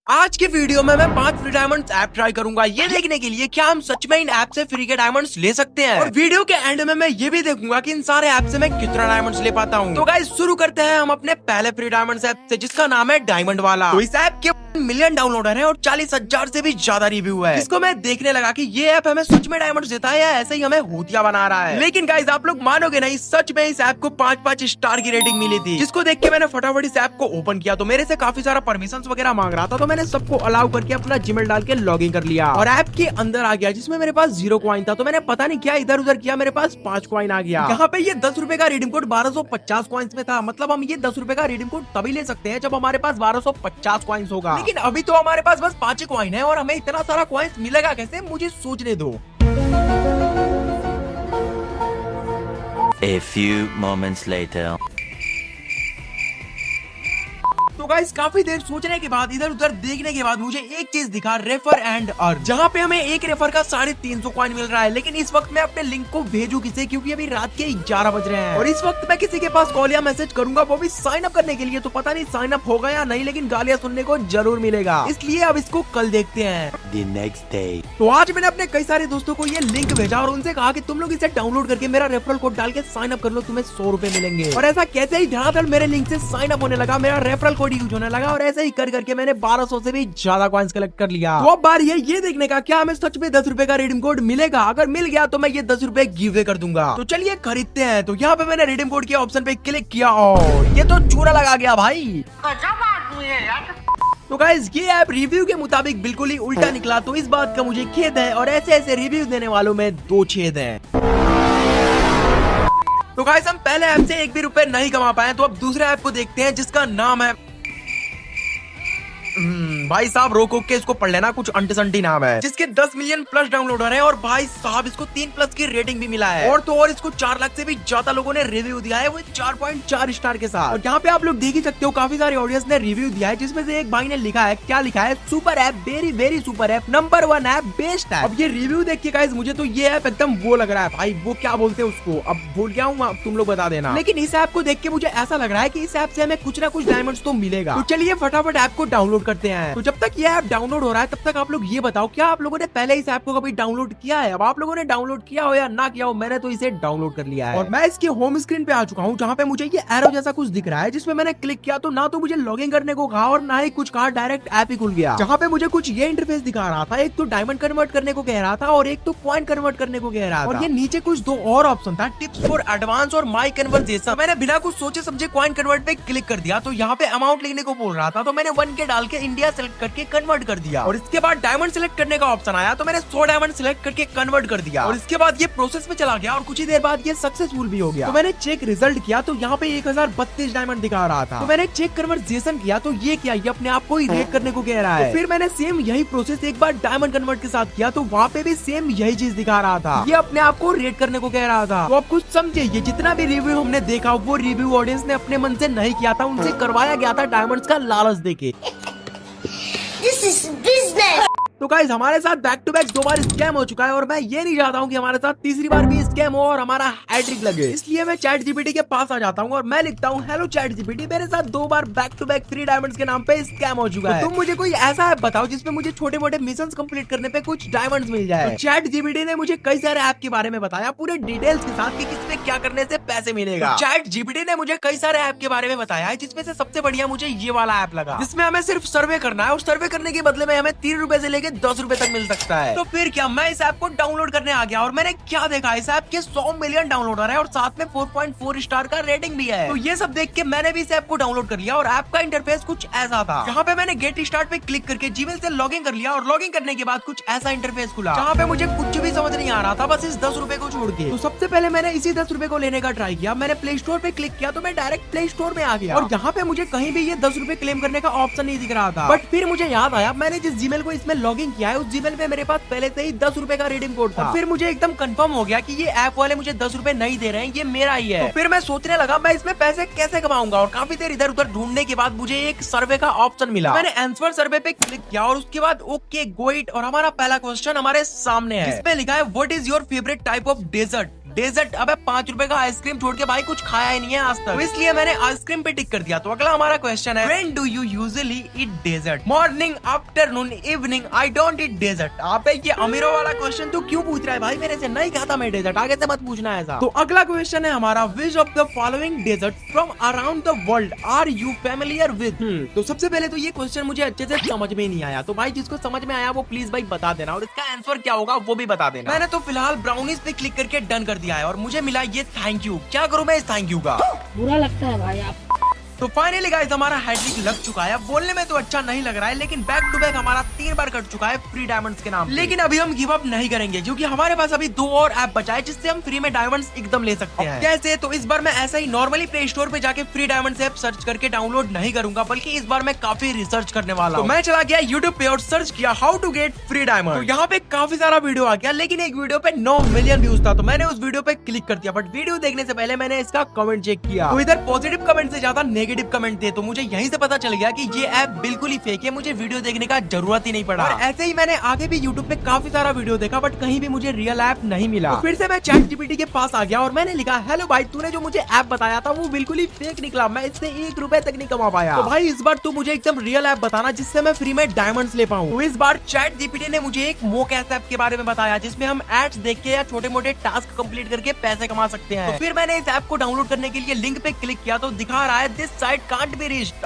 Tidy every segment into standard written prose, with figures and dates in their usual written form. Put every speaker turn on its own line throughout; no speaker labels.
आज के वीडियो में मैं 5 फ्री डायमंड्स ऐप ट्राई करूंगा ये देखने के लिए क्या हम सच में इन ऐप से फ्री के डायमंड्स ले सकते हैं। और वीडियो के एंड में मैं ये भी देखूंगा कि इन सारे ऐप से मैं कितना डायमंड्स ले पाता हूँ। तो गाइस शुरू करते हैं हम अपने पहले फ्री डायमंड्स ऐप से जिसका नाम है डायमंड वाला। तो इस ऐप के मिलियन डाउनलोडर है और 40,000 से भी ज्यादा रिव्यू है। इसको मैं देखने लगा कि ये ऐप हमें सच में डायमंड्स देता है या ऐसे ही हमें होतिया बना रहा है। लेकिन गाइस आप लोग मानोगे नहीं, सच में इस ऐप को 5-5 स्टार की रेटिंग मिली थी, जिसको देख के मैंने फटाफट इस ऐप को ओपन किया। तो मेरे से काफी सारा परमिशन वगैरह मांग रहा था, तो मैंने सबको अलाउ करके अपना जीमेल डाल के लॉग इन कर लिया और ऐप के अंदर आ गया जिसमें मेरे पास 0 कॉइन था। तो मैंने पता नहीं क्या इधर उधर किया, मेरे पास 5 कॉइन आ गया। यहाँ पे ये 10 रुपए का रिडीम कोड 1250 कॉइन्स में था। मतलब हम ये 10 रुपए का रिडीम कोड तभी ले सकते हैं जब हमारे पास 1250 कॉइन्स होगा। लेकिन अभी तो हमारे पास बस 5 कॉइन है और हमें इतना सारा कॉइन्स मिलेगा कैसे, मुझे सोचने दो।
A few moments later.
तो गाइस काफी देर सोचने के बाद, इधर उधर देखने के बाद मुझे एक चीज दिखा, रेफर एंड अर्न, जहाँ पे हमें एक रेफर का 350 कॉइन मिल रहा है। लेकिन इस वक्त मैं अपने लिंक को भेजू किसे, क्योंकि अभी रात के 11 बज रहे हैं और इस वक्त मैं किसी के पास कॉल या मैसेज करूंगा वो भी साइन अप करने के लिए। तो पता नहीं साइन अप होगा या नहीं, लेकिन गालियां सुनने को जरूर मिलेगा, इसलिए अब इसको कल देखते हैं।
The next day.
तो आज मैंने अपने कई सारे दोस्तों को ये लिंक भेजा और उनसे कहा कि तुम लोग इसे डाउनलोड करके मेरा रेफरल कोड डाल के साइन अप कर लो, तुम्हें 100 रुपए मिलेंगे। और ऐसा कहते ही धड़ाधड़ मेरे लिंक से साइन अप होने लगा, मेरा रेफरल कोड यूज होने लगा और ऐसे ही कर करके मैंने 1200 से भी ज्यादा कॉइन्स कलेक्ट कर लिया। तो अब बारी है ये देखने का क्या हमें सच में 10 रुपए का रिडीम कोड मिलेगा। अगर मिल गया तो मैं ये 10 रुपए गिव अवे कर दूंगा। तो चलिए खरीदते हैं। तो यहाँ पे मैंने रिडीम कोड के ऑप्शन पे क्लिक किया और ये तो चूरा लगा गया भाई।
गजब आदमी है यार।
तो गाइस ये ऐप रिव्यू के मुताबिक बिल्कुल ही उल्टा निकला, तो इस बात का मुझे खेद है और ऐसे ऐसे रिव्यू देने वालों में 2 छेद हैं। तो गाइस हम पहले ऐप से 1 भी रुपए नहीं कमा पाए, तो अब दूसरे ऐप को देखते हैं जिसका नाम है भाई साहब रोक के इसको पढ़ लेना, कुछ अंटी संटी नाम है, जिसके 10 मिलियन प्लस डाउनलोडर है और भाई साहब इसको 3+ की रेटिंग भी मिला है। और तो और इसको 4 लाख से भी ज्यादा लोगों ने रिव्यू दिया है, वो 4.4 स्टार के साथ। और यहाँ पे आप लोग देख ही सकते हो काफी सारे ऑडियंस ने रिव्यू दिया है, जिसमें से एक भाई ने लिखा है, क्या लिखा है, super app, very very super app, number 1 app, best app. अब ये रिव्यू देख के गाइस मुझे तो ये ऐप एकदम वो लग रहा है भाई, वो क्या बोलते हैं उसको, अब भूल गया हूँ, तुम लोग बता देना। लेकिन इस ऐप को देख के मुझे ऐसा लग रहा है कि इस ऐप से हमें कुछ ना कुछ डायमंड्स तो मिलेगा। तो चलिए फटाफट ऐप को डाउनलोड करते हैं। तो जब तक ये ऐप डाउनलोड हो रहा है तब तक आप लोग ये बताओ, क्या आप लोगों ने पहले इस ऐप को कभी डाउनलोड किया है? अब आप लोगों ने डाउनलोड किया हो या ना किया हो, मैंने तो इसे डाउनलोड कर लिया है और मैं इसके होम स्क्रीन पे आ चुका हूँ, जहाँ पे मुझे ये एरो जैसा कुछ दिख रहा है, जिसमें मैंने क्लिक किया तो ना तो मुझे लॉगिन करने को कहा और ना ही कुछ कहा, डायरेक्ट ऐप ही खुल गया, जहाँ पे मुझे कुछ ये इंटरफेस दिखा रहा था। एक तो डायमंड कन्वर्ट करने को कह रहा था और एक तो कॉइन कन्वर्ट करने को कह रहा था, और ये नीचे कुछ 2 और ऑप्शन था, टिप्स फॉर एडवांस और माई कन्वर्सेशन। मैंने बिना कुछ सोचे समझे कॉइन कन्वर्ट पे क्लिक कर दिया, तो यहाँ पे अमाउंट लिखने को बोल रहा था, तो मैंने 1K डाल के इंडिया सेलेक्ट करके कन्वर्ट कर दिया। और इसके बाद डायमंड सिलेक्ट करने का ऑप्शन आया, तो मैंने 100 डायमंड सिलेक्ट करके कन्वर्ट कर दिया और इसके बाद ये प्रोसेस में चला गया और कुछ ही देर बाद ये सक्सेसफुल भी हो गया। तो मैंने चेक रिजल्ट किया तो यहाँ पे 1032 डायमंड दिखा रहा था। तो मैंने चेक कन्वर्सेशन किया तो ये क्या, ये अपने आप को ही रेट करने को कह रहा है। तो फिर मैंने सेम यही प्रोसेस एक बार डायमंड कन्वर्ट के साथ किया, तो वहाँ पे भी सेम यही चीज दिखा रहा था, ये अपने आप को रेट करने को कह रहा था। तो आप कुछ समझे, ये जितना भी रिव्यू हमने देखा वो रिव्यू ऑडियंस ने अपने मन से नहीं किया था, उनसे करवाया गया था डायमंड्स का लालच देके।
This is business.
तो गाइस हमारे साथ बैक टू बैक 2 बार स्कैम हो चुका है और मैं ये नहीं चाहता हूँ कि हमारे साथ तीसरी बार भी स्कैम हो और हमारा हैट्रिक लगे, इसलिए मैं चैट जीपीटी के पास आ जाता हूँ और मैं लिखता हूँ, हेलो चैट जीपीटी, मेरे साथ 2 बार back to back free diamonds के नाम पे स्कैम हो चुका है, तुम मुझे कोई ऐसा ऐप बताओ जिसमें मुझे छोटे मोटे मिशन कंप्लीट करने पे कुछ डायमंड्स मिल जाए। तो चैट जीपीटी ने मुझे कई सारे ऐप के बारे में बताया, पूरे डिटेल्स के साथ कि किसपे क्या करने से पैसे मिलेगा। चैट जीपीटी ने मुझे कई सारे ऐप के बारे में बताया है, जिसमें से सबसे बढ़िया मुझे ये वाला ऐप लगा, जिसमें हमें सिर्फ सर्वे करना है और सर्वे करने के बदले में हमें 3 रुपए से लेके 10 रुपए तक मिल सकता है। तो फिर क्या, मैं इस ऐप को डाउनलोड करने आ गया और मैंने क्या देखा, इस ऐप के 100 मिलियन डाउनलोडर है और साथ में 4.4 स्टार का रेटिंग भी है। तो ये सब देख के मैंने भी इस ऐप को डाउनलोड कर लिया और ऐप का इंटरफेस कुछ ऐसा था, जहाँ पे मैंने गेट स्टार्ट पे क्लिक करके जीमेल से लॉगिन कर लिया और लॉगिन करने के बाद कुछ ऐसा इंटरफेस खुला, जहाँ पे मुझे कुछ भी समझ नहीं आ रहा था, बस इस 10 रुपए को छोड़ के। तो सबसे पहले मैंने इसी 10 रुपए को लेने का ट्राई किया, मैंने प्ले स्टोर पे क्लिक किया तो मैं डायरेक्ट प्ले स्टोर में आ गया और यहाँ पे मुझे कहीं भी ये 10 रुपए क्लेम करने का ऑप्शन नहीं दिख रहा था। बट फिर मुझे याद आया, मैंने जिस जीमेल को इसमें लॉगिन किया है उस जीमेल पे मेरे पास पहले से ही 10 रुपए का रिडीम कोड था। फिर मुझे एकदम कंफर्म हो गया कि ये ऐप वाले मुझे 10 रुपए नहीं दे रहे हैं, ये मेरा ही है। तो फिर मैं सोचने लगा मैं इसमें पैसे कैसे कमाऊंगा और काफी देर इधर उधर ढूंढने के बाद मुझे एक सर्वे का ऑप्शन मिला। मैंने आंसर सर्वे पे क्लिक किया और उसके बाद ओके गो इट और हमारा पहला क्वेश्चन हमारे सामने है, जिसमें लिखा है what is your favourite type of dessert. Dessert, अबे 5 रुपए का आइसक्रीम छोड़ के भाई कुछ खाया ही नहीं है आज तक, तो इसलिए मैंने आइसक्रीम पे टिक कर दिया। तो अगला हमारा क्वेश्चन है, when do you usually eat dessert? Morning, afternoon, evening. I don't eat dessert. आप ये अमीरों वाला क्वेश्चन तो क्यों पूछ रहा है भाई? मेरे से नहीं खाता मैं डेजर्ट, आगे से मत पूछना ऐसा। तो अगला क्वेश्चन है हमारा, which of the following dessert from around the world are you familiar with? तो सबसे पहले तो ये क्वेश्चन मुझे अच्छे से समझ में नहीं आया, तो भाई जिसको समझ में आया वो प्लीज भाई बता देना, और इसका आंसर क्या होगा वो भी बता देना। मैंने तो फिलहाल ब्राउनीज पे क्लिक करके डन कर दिया है और मुझे मिला ये थैंक यू। क्या करूं मैं इस थैंक यू का?
बुरा लगता है भाई आप।
तो फाइनली गाइस हमारा हैट्रिक लग चुका है। बोलने में तो अच्छा नहीं लग रहा है, लेकिन बैक टू बैक हमारा 3 बार कट चुका है फ्री डायमंड्स के नाम पे। लेकिन अभी हम गिव अप नहीं करेंगे क्योंकि हमारे पास अभी 2 और ऐप बचा है जिससे हम फ्री में डायमंड्स एकदम ले सकते हैं। कैसे? तो इस बार मैं ऐसा ही नॉर्मली प्ले स्टोर पे जाके फ्री डायमंड्स ऐप सर्च करके डाउनलोड नहीं करूंगा, बल्कि इस बार मैं काफी रिसर्च करने वाला हूं। तो मैं चला गया यूट्यूब पे और सर्च किया how to get free diamond. तो यहाँ पे काफी सारा वीडियो आ गया, लेकिन एक वीडियो पे 9 मिलियन व्यूज था, तो मैंने उस वीडियो पे क्लिक कर दिया। बट वीडियो देखने से पहले मैंने इसका कमेंट चेक किया, तो इधर पॉजिटिव कमेंट से ज्यादा नेगेटिव कमेंट थे। तो मुझे यहीं से पता चल गया कि ये ऐप बिल्कुल ही फेक है, मुझे वीडियो देखने का जरूरत ही नहीं पड़ा। और ऐसे ही मैंने आगे भी यूट्यूब पे काफी सारा वीडियो देखा, बट कहीं भी मुझे रियल ऐप नहीं मिला। तो फिर से मैं चैट जीपीटी के पास आ गया और मैंने लिखा, हेलो भाई, तूने जो मुझे ऐप बताया था वो बिल्कुल ही फेक निकला, मैं इससे 1 रुपए तक नहीं कमा पाया। तो भाई इस बार तू मुझे एकदम रियल ऐप बताना जिससे मैं फ्री में डायमंड्स ले पाऊं। तो इस बार चैट जीपीटी ने मुझे एक मोक ऐप के बारे में बताया जिसमें हम एड्स देख के या छोटे मोटे टास्क कंप्लीट करके पैसे कमा सकते हैं। तो फिर मैंने इस ऐप को डाउनलोड करने के लिए लिंक पे क्लिक किया तो दिखा रहा है this site can't be reached.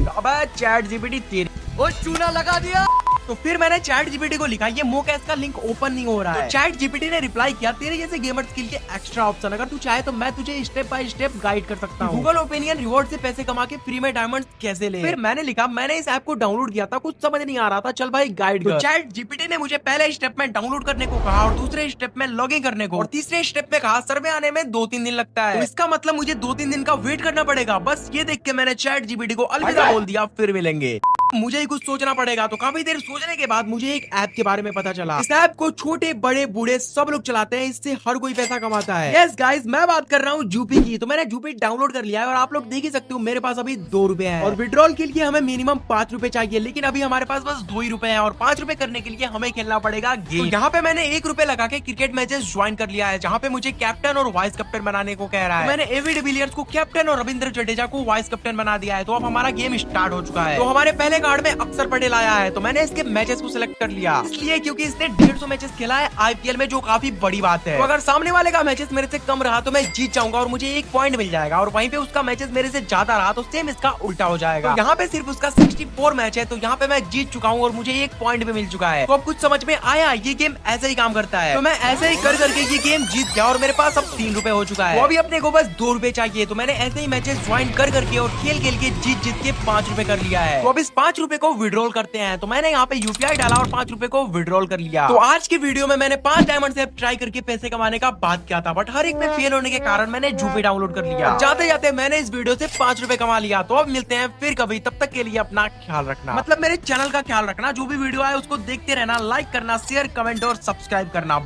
अबे चैट जीपीटी तेरी ओ चूना लगा दिया। तो फिर मैंने चैट जीपीटी को लिखा ये मोकैस का लिंक ओपन नहीं हो रहा है। चैट जीपीटी ने रिप्लाई किया, तेरे जैसे गेमर्स के लिए एक्स्ट्रा ऑप्शन, अगर तू चाहे तो मैं तुझे स्टेप बाय स्टेप गाइड कर सकता हूँ। गूगल ओपिनियन रिवॉर्ड से पैसे कमा के फ्री में डायमंड्स कैसे ले। फिर मैंने लिखा, मैंने इस ऐप को डाउनलोड किया था, कुछ समझ नहीं आ रहा था, चल भाई गाइड कर। चैट जीपीटी ने मुझे पहले स्टेप में डाउनलोड करने को कहा और दूसरे स्टेप में लॉग इन करने को, और तीसरे स्टेप में कहा सर्वे आने में 2-3 दिन लगता है। तो इसका मतलब मुझे 2-3 दिन का वेट करना पड़ेगा। बस ये देख के मैंने चैट जीपीटी को अलविदा बोल दिया, फिर मिलेंगे। मुझे ही कुछ सोचना पड़ेगा। तो काफी देर सोचने के बाद मुझे एक ऐप के बारे में पता चला। इस ऐप को छोटे बड़े बूढ़े सब लोग चलाते हैं, इससे हर कोई पैसा कमाता है। यस गाइस, मैं बात कर रहा हूँ जूपी की। तो मैंने जूपी डाउनलोड कर लिया है और आप लोग देख ही सकते हो मेरे पास अभी 2 रुपए है, और विड्रॉल के लिए हमें मिनिमम 5 रुपए चाहिए, लेकिन अभी हमारे पास बस 2 ही रुपए है, और 5 रुपए करने के लिए हमें खेलना पड़ेगा गेम। तो यहाँ पे मैंने 1 रुपए लगा के क्रिकेट मैचेस ज्वाइन कर लिया है, जहाँ पे मुझे कैप्टन और वाइस कैप्टन बनाने को कह रहा है। मैंने एवी डिविलियर्स को कैप्टन और रविंद्र जडेजा को वाइस कैप्टन बना दिया है। तो अब हमारा गेम स्टार्ट हो चुका है। तो हमारे पहले कार्ड में अक्सर पटेल आया है, तो मैंने इसके मैचेस को सिलेक्ट कर लिया, इसलिए क्योंकि इसने 150 मैचेस खेला है आईपीएल में, जो काफी बड़ी बात है। तो अगर सामने वाले का मैचेस मेरे से कम रहा तो मैं जीत जाऊंगा और मुझे 1 पॉइंट मिल जाएगा, और वहीं पे उसका मैचेस मेरे से ज्यादा रहा तो सेम इसका उल्टा हो जाएगा। तो यहाँ पे सिर्फ उसका 64 मैच है, तो यहाँ पे मैं जीत चुका हूँ और मुझे 1 पॉइंट भी मिल चुका है। तो अब कुछ समझ में आया, ये गेम ऐसे ही काम करता है। तो मैं ऐसे ही कर करके ये गेम जीत गया और मेरे पास अब 3 रुपए हो चुका है। वो अभी अपने को बस 2 रुपए चाहिए। तो मैंने ऐसे ही मैचेस ज्वाइन कर करके और खेल खेल के जीत के 5 रुपए कर लिया है। तो अब इस 5 रुपए को विड्रॉल करते हैं। तो मैंने यहाँ पे यूपीआई डाला और 5 रुपए को विड्रॉल कर लिया। तो आज की वीडियो में मैंने 5 डायमंड ऐप ट्राई करके पैसे कमाने का बात किया था, बट हर एक में फेल होने के कारण मैंने जूपी डाउनलोड कर लिया। जाते जाते मैंने इस वीडियो से 5 रुपए कमा लिया। तो अब मिलते हैं फिर कभी, तब तक के लिए अपना ख्याल रखना, मतलब मेरे चैनल का ख्याल रखना। जो भी वीडियो आए उसको देखते रहना, लाइक करना, शेयर, कमेंट और सब्सक्राइब करना।